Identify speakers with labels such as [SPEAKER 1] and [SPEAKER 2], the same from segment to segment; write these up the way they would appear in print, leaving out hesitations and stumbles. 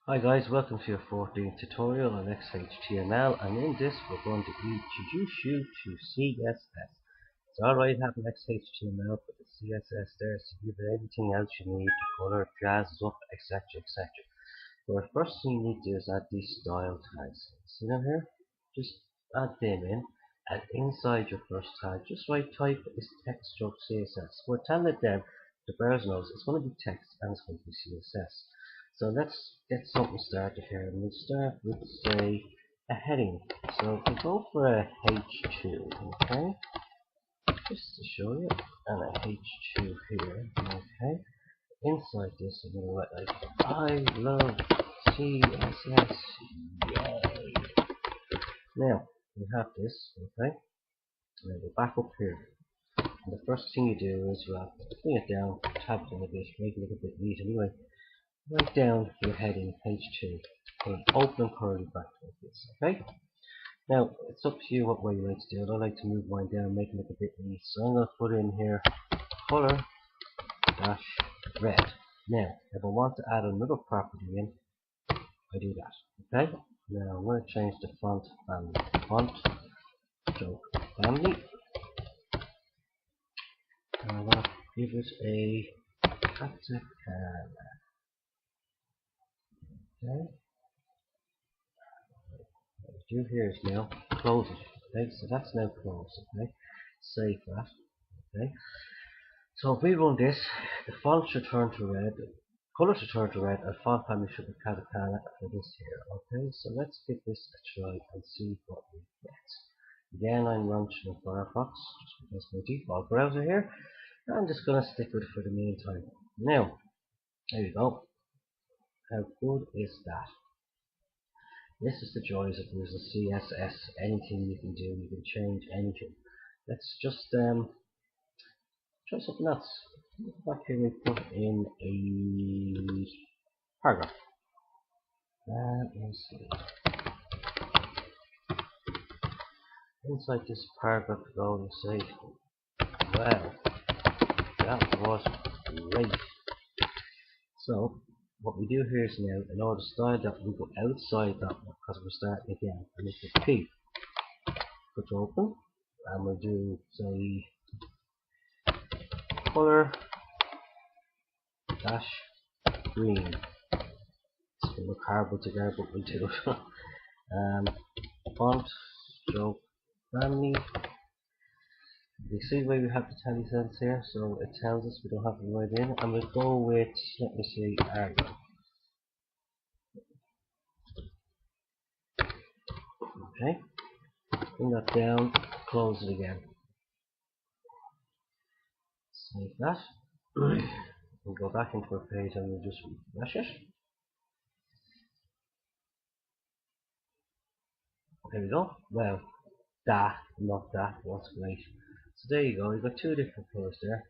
[SPEAKER 1] Hi guys, welcome to your 14th tutorial on xhtml, and in this we're going to introduce you to CSS. It's alright having xhtml, but the CSS there is to give it everything else you need to color, jazz up, etc. etc. But the first thing you need to do is add these style tags. See them here? Just add them in, and inside your first tag, just right type is text stroke CSS. We're telling it then, the browser knows it's going to be text and it's going to be CSS. So let's get something started here, and we'll start with, say, a heading. So we'll go for a H2, okay? Just to show you, and a H2 here, okay? Inside this, I'm going to write like, I love CSS, yay! Now, we have this, okay? Now go back up here. And the first thing you do is, bring it down, tab it in a bit, make it look a bit neat anyway. Write down your heading H2 and open curly bracket like this, okay? Now, it's up to you what way you like to do it. I like to move mine down, make it look a bit neat. So I'm going to put in here color dash red. Now, if I want to add another property in, I do that, okay? Now, I'm going to change the font family. Font stroke family. And I'm going to give it a katakana. Okay? What we do here is now close it. Okay, so that's now closed. Okay, save that. Okay, so if we run this, the font should turn to red, color should turn to red, and font family should be katakana for this here. Okay, so let's give this a try and see what we get. Again, I'm launching in Firefox just because my default browser here. I'm just gonna stick with it for the meantime. Now, there you go. How good is that? This is the joys of using CSS. Anything you can do, you can change anything. Let's just try something else. Back here we put in a paragraph. Let's see. Inside this paragraph, go and say, "Wow, that was great." So what we do here is now, in order to style that, we go outside that one because we're starting again, and it's a P. Put open, and we'll do, say, color dash green. It's going to look horrible together, but we'll do it. Font stroke family. You see the way we have the tally cents here, so it tells us we don't have to write in, and we'll go with, let me see, Arial. Okay, bring that down, close it again. Save that. We'll go back into our page and we'll just refresh it. There we go. Well, that, not that, was great. So there you go, you've got two different colors there.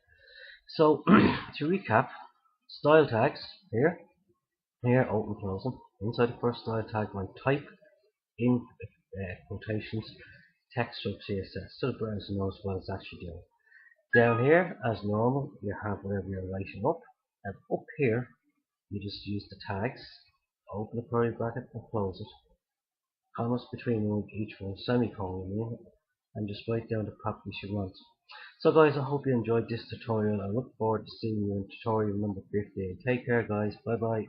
[SPEAKER 1] So to recap, style tags here, open, close them. Inside the first style tag, going type in quotations, text stroke CSS, so the browser knows what it's actually doing. Down here, as normal, you have whatever you're writing up, and up here, you just use the tags, open the curly bracket and close it. Commas between each one, semicolon, and just write down the properties you want. So guys, I hope you enjoyed this tutorial. I look forward to seeing you in tutorial number 15. Take care guys, bye bye.